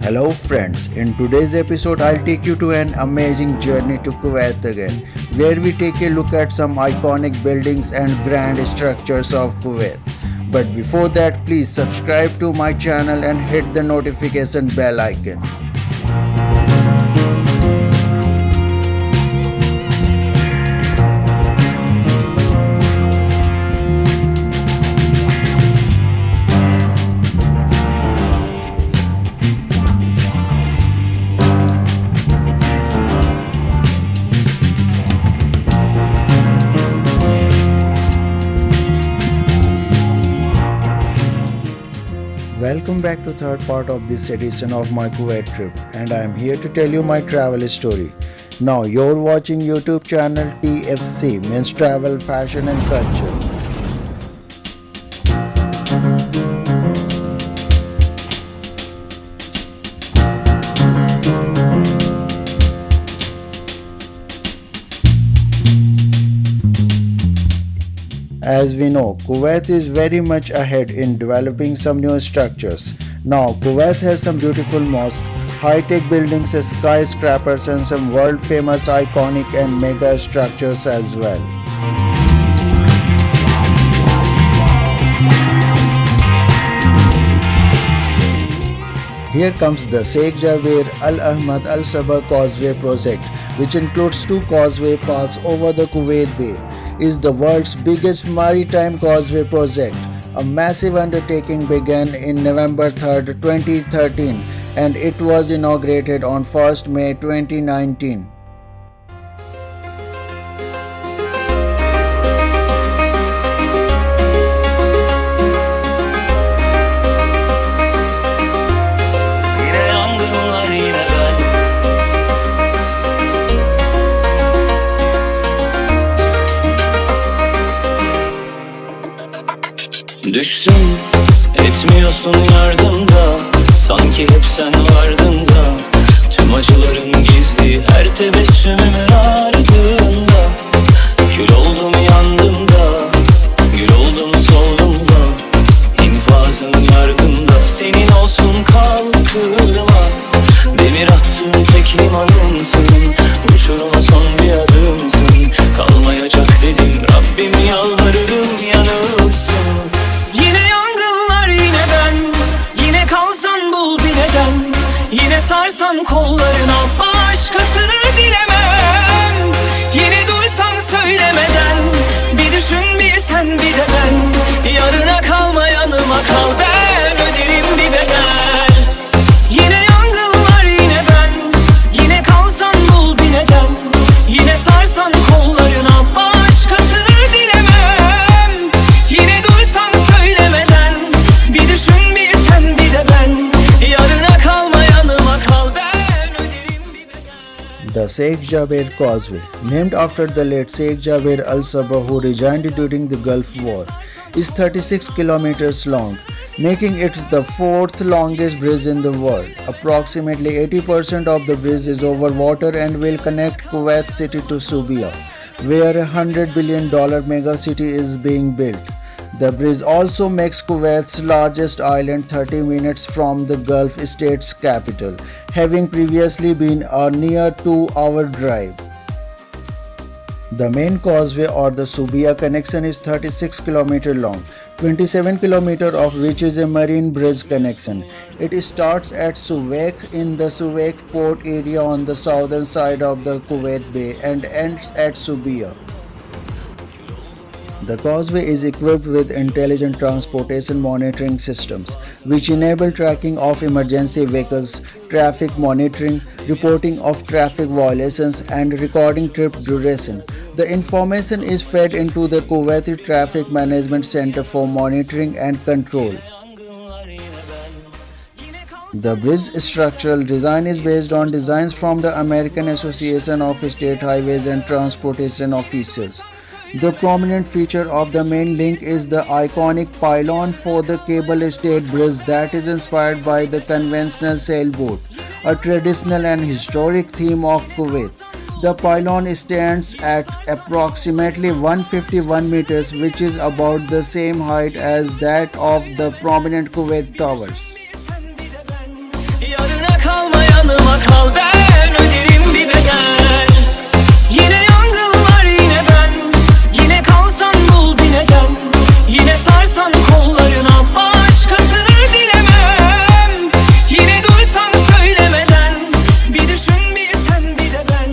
Hello friends, in today's episode I'll take you to an amazing journey to Kuwait again, where we take a look at some iconic buildings and grand structures of Kuwait. But before that, please subscribe to my channel and hit the notification bell icon. Welcome back to third part of this edition of my Kuwait trip, and I am here to tell you my travel story. Now you're watching YouTube channel TFC, means Travel, Fashion and Culture. As we know, Kuwait is very much ahead in developing some new structures. Now, Kuwait has some beautiful mosques, high-tech buildings, skyscrapers and some world-famous iconic and mega structures as well. Here comes the Sheikh Al-Ahmad Al-Sabah Causeway project, which includes two causeway paths over the Kuwait Bay. Is the world's biggest maritime causeway project. A massive undertaking began in November 3, 2013 and it was inaugurated on 1st May 2019. Düştüm, etmiyorsun yardımda. Sanki hep sen vardın da. Tüm acılarım gizli her tebessümümün ardında. Kül oldum yandım da, gül oldum soldum da. İnfazın yargında, senin olsun kalkırma. Demir attığın tek limanımsın. Uçuruma son bir adımsın. Kalmayacak dedim, Rabbim yalvarırım yanılsın. Yine sarsan kollarına başkasını dilemem. Yine duysan söylemeden, bir düşün bir sen bir de ben. Yarına kalma yanıma kal, ben öderim bir bedel. Yine yangınlar yine ben, yine kalsan bul bir neden. Yine sarsan kollarına başkasını dilemem. Yine duysan söylemeden, bir düşün bir sen bir de ben. Yarına kalma. The Sheikh Causeway, named after the late Sheikh Al-Sabah who resigned during the Gulf War, is 36 kilometers long, making it the fourth longest bridge in the world. Approximately 80% of the bridge is over water and will connect Kuwait city to Sabah, where a $100 billion mega city is being built. The bridge also makes Kuwait's largest island 30 minutes from the Gulf state's capital, having previously been a near 2-hour drive. The main causeway or the Sabah connection is 36 km long, 27 km of which is a marine bridge connection. It starts at Causeway in the Causeway port area on the southern side of the Kuwait Bay and ends at Sabah. The causeway is equipped with intelligent transportation monitoring systems, which enable tracking of emergency vehicles, traffic monitoring, reporting of traffic violations, and recording trip duration. The information is fed into the Kuwaiti Traffic Management Center for monitoring and control. The bridge structural design is based on designs from the American Association of State Highways and Transportation Officials. The prominent feature of the main link is the iconic pylon for the cable-stayed bridge that is inspired by the conventional sailboat, a traditional and historic theme of Kuwait. The pylon stands at approximately 151 meters, which is about the same height as that of the prominent Kuwait towers. yanıma kal, ben öderim bir bedel. Yine yangınlar, yine ben, yine kalsan bul bir neden. Yine sarsan kollarına, başkasını dilemem. Yine duysan söylemeden, bir düşün bir sen bir de ben.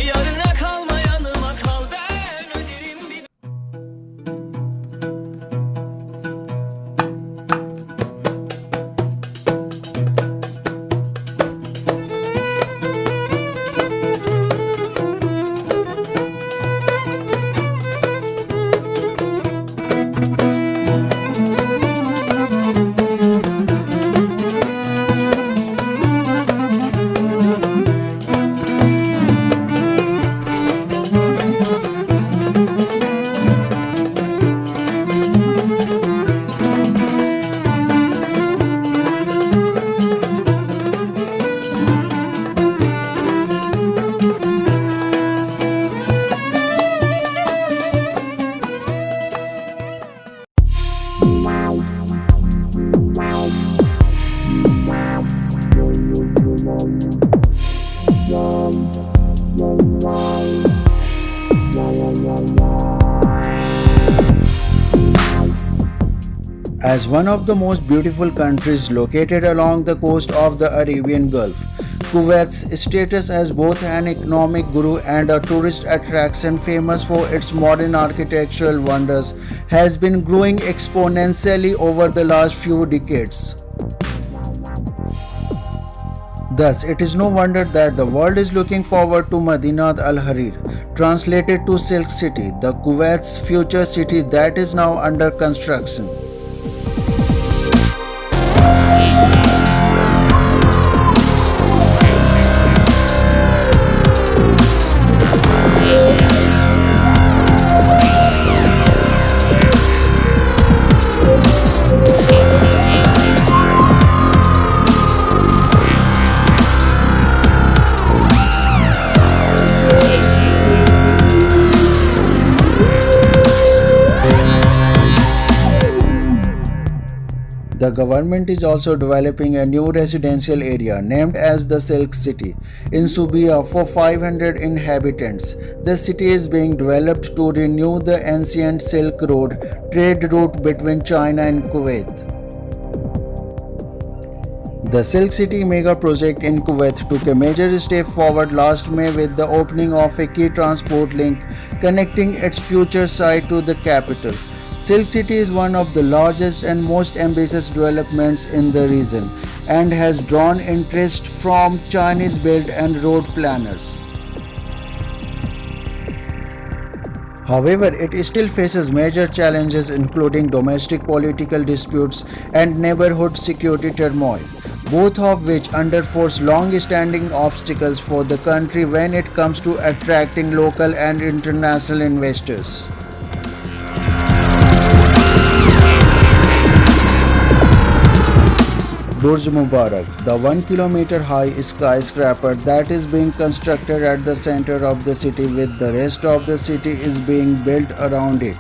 Yarına kalma yanıma kal, ben öderim bir. As one of the most beautiful countries located along the coast of the Arabian Gulf, Kuwait's status as both an economic guru and a tourist attraction famous for its modern architectural wonders has been growing exponentially over the last few decades. Thus, it is no wonder that the world is looking forward to Madinat Al Hareer, translated to Silk City, the Kuwait's future city that is now under construction. The government is also developing a new residential area named as the Silk City in Subia for 500 inhabitants. The city is being developed to renew the ancient Silk Road trade route between China and Kuwait. The Silk City mega project in Kuwait took a major step forward last May with the opening of a key transport link connecting its future site to the capital. Silk City is one of the largest and most ambitious developments in the region and has drawn interest from Chinese build and road planners. However, it still faces major challenges including domestic political disputes and neighborhood security turmoil, both of which underforce long-standing obstacles for the country when it comes to attracting local and international investors. Burj Mubarak, the 1 kilometer high skyscraper that is being constructed at the center of the city with the rest of the city is being built around it.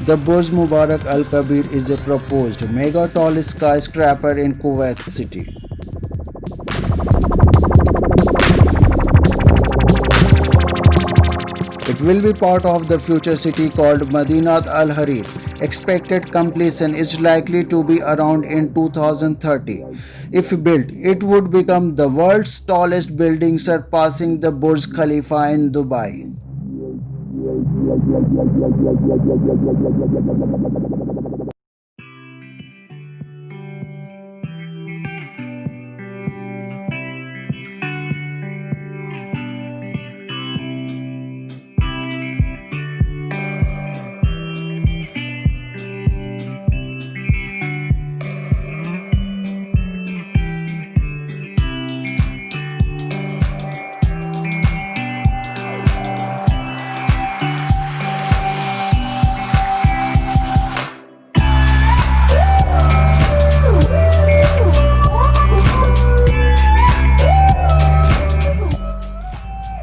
The Burj Mubarak Al Kabir is a proposed mega tall skyscraper in Kuwait City. It will be part of the future city called Madinat Al Hareer. Expected completion is likely to be around in 2030. If built, it would become the world's tallest building, surpassing the Burj Khalifa in Dubai.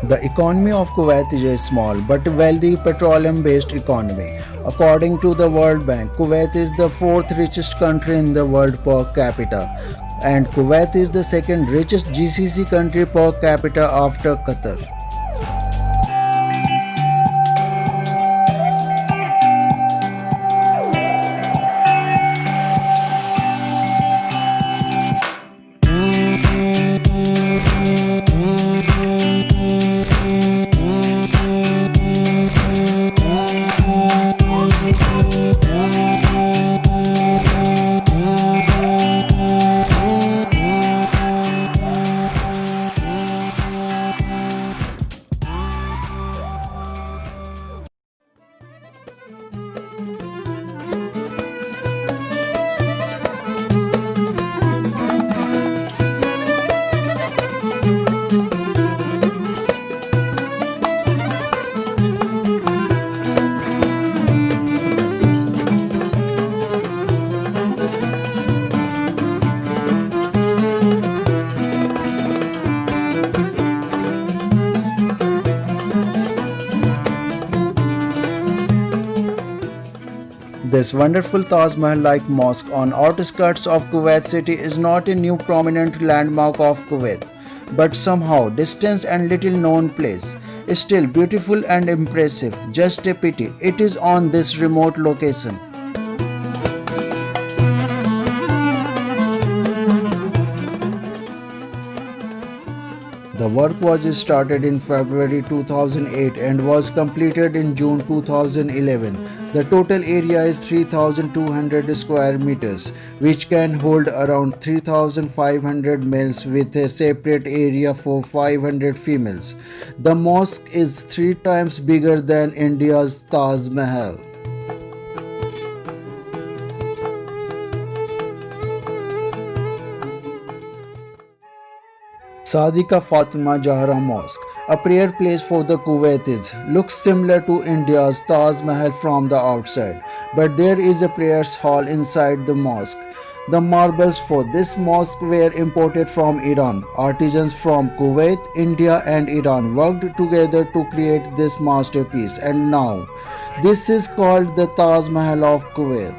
The economy of Kuwait is a small but wealthy petroleum-based economy. According to the World Bank, Kuwait is the fourth richest country in the world per capita, and Kuwait is the second richest GCC country per capita after Qatar. This wonderful Taj Mahal-like mosque on outskirts of Kuwait city is not a new prominent landmark of Kuwait, but somehow distant and little known place. Still beautiful and impressive, just a pity it is on this remote location. The work was started in February 2008 and was completed in June 2011. The total area is 3,200 square meters, which can hold around 3,500 males with a separate area for 500 females. The mosque is 3 times bigger than India's Taj Mahal. Sadika Fatima Zahra Mosque, a prayer place for the Kuwaitis, looks similar to India's Taj Mahal from the outside, but there is a prayers hall inside the mosque. The marbles for this mosque were imported from Iran. Artisans from Kuwait, India and Iran worked together to create this masterpiece, and now this is called the Taj Mahal of Kuwait.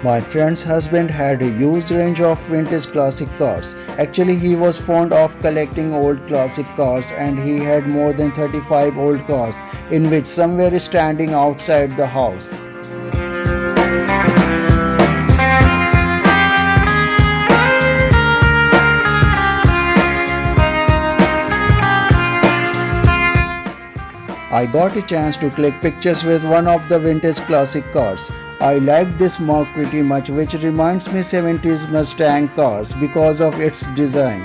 My friend's husband had a huge range of vintage classic cars. Actually, he was fond of collecting old classic cars and he had more than 35 old cars, in which some were standing outside the house. I got a chance to click pictures with one of the vintage classic cars. I liked this mark pretty much, which reminds me 70s Mustang cars because of its design.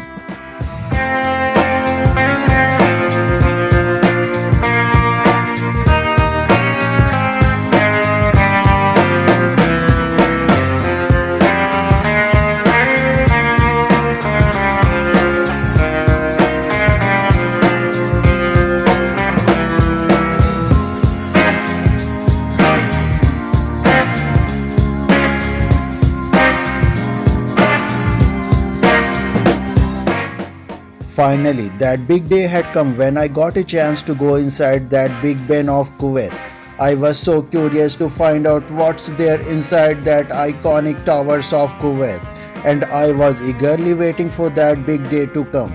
Finally, that big day had come when I got a chance to go inside that Big Ben of Kuwait. I was so curious to find out what's there inside that iconic towers of Kuwait, and I was eagerly waiting for that big day to come.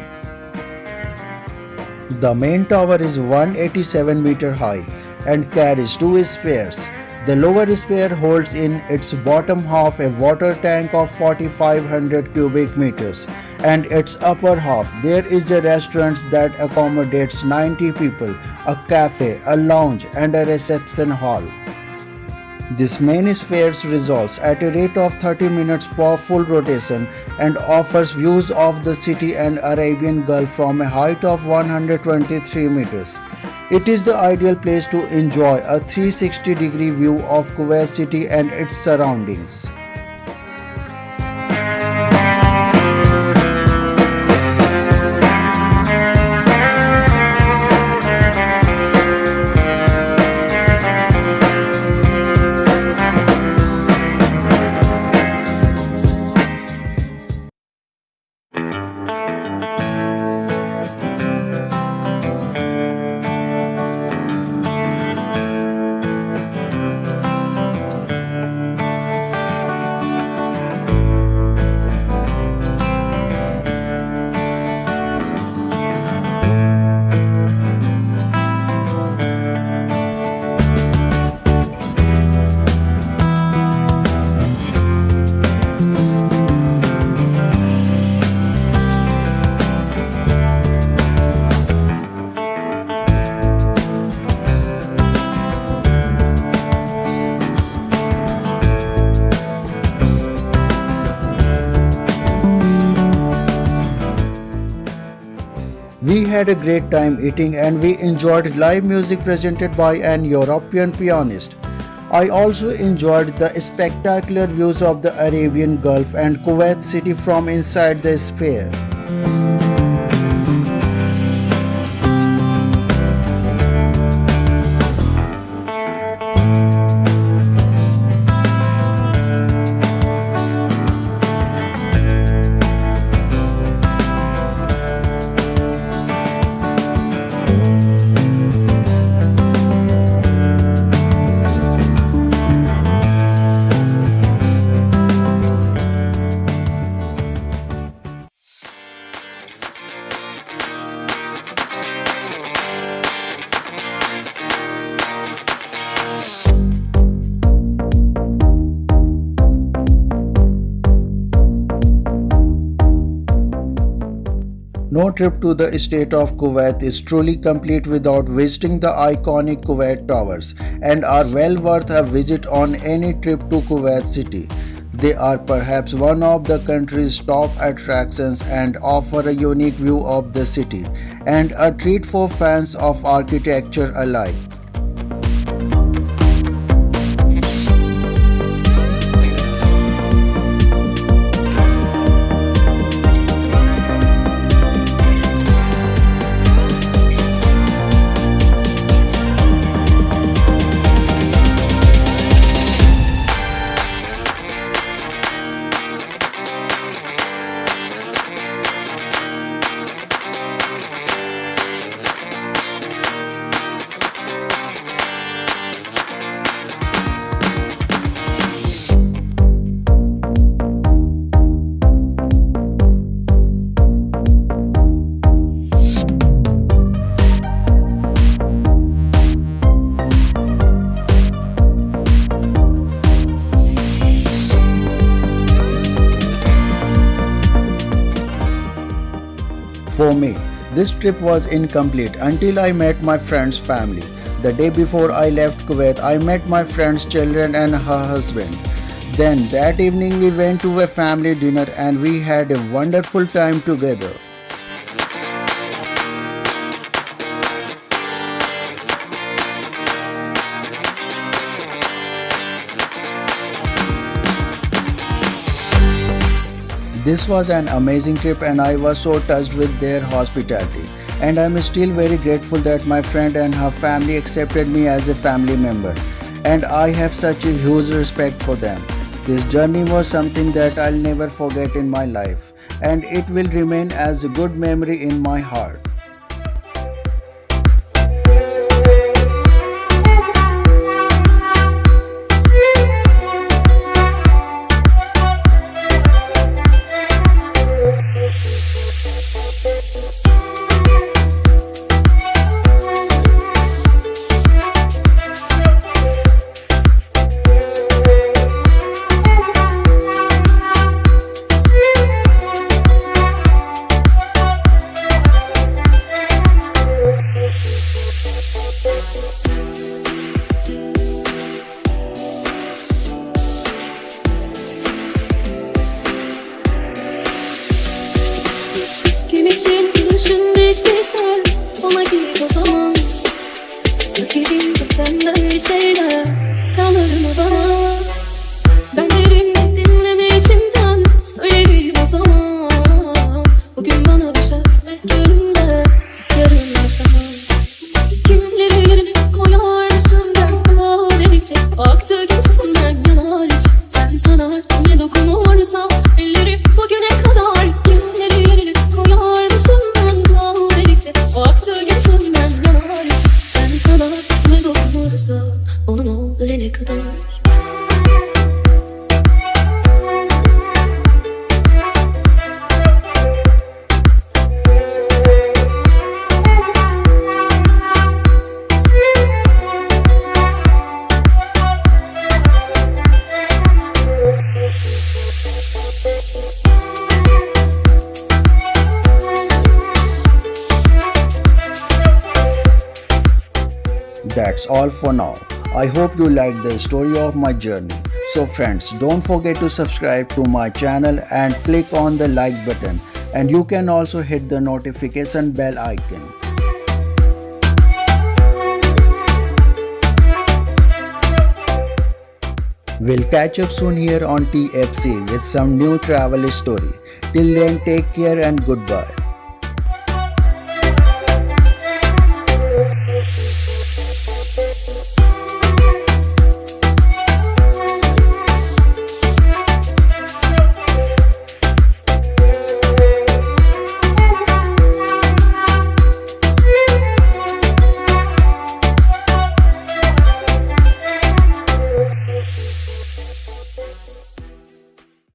The main tower is 187 meter high and carries two spheres. The lower sphere holds in its bottom half a water tank of 4500 cubic meters, and its upper half there is a restaurant that accommodates 90 people, a cafe, a lounge, and a reception hall. This main sphere resolves at a rate of 30 minutes per full rotation and offers views of the city and Arabian Gulf from a height of 123 meters. It is the ideal place to enjoy a 360-degree view of Kuwait city and its surroundings. We had a great time eating and we enjoyed live music presented by an European pianist. I also enjoyed the spectacular views of the Arabian Gulf and Kuwait city from inside the sphere. No trip to the state of Kuwait is truly complete without visiting the iconic Kuwait towers and are well worth a visit on any trip to Kuwait city. They are perhaps one of the country's top attractions and offer a unique view of the city and a treat for fans of architecture alike. For me, this trip was incomplete until I met my friend's family. The day before I left Kuwait, I met my friend's children and her husband. Then that evening we went to a family dinner and we had a wonderful time together. This was an amazing trip and I was so touched with their hospitality. And I'm still very grateful that my friend and her family accepted me as a family member. And I have such a huge respect for them. This journey was something that I'll never forget in my life. And it will remain as a good memory in my heart. kadar ne dokunursa elleri bugüne kadar kimleri yerine koyarmışım ben kahvedikçe aktı gözümden yanarca sen sana ne dokunursa onun ol ölene kadar. That's all for now. I hope you liked the story of my journey. So friends, don't forget to subscribe to my channel and click on the like button, and you can also hit the notification bell icon. We'll catch up soon here on TFC with some new travel story. Till then, take care and goodbye.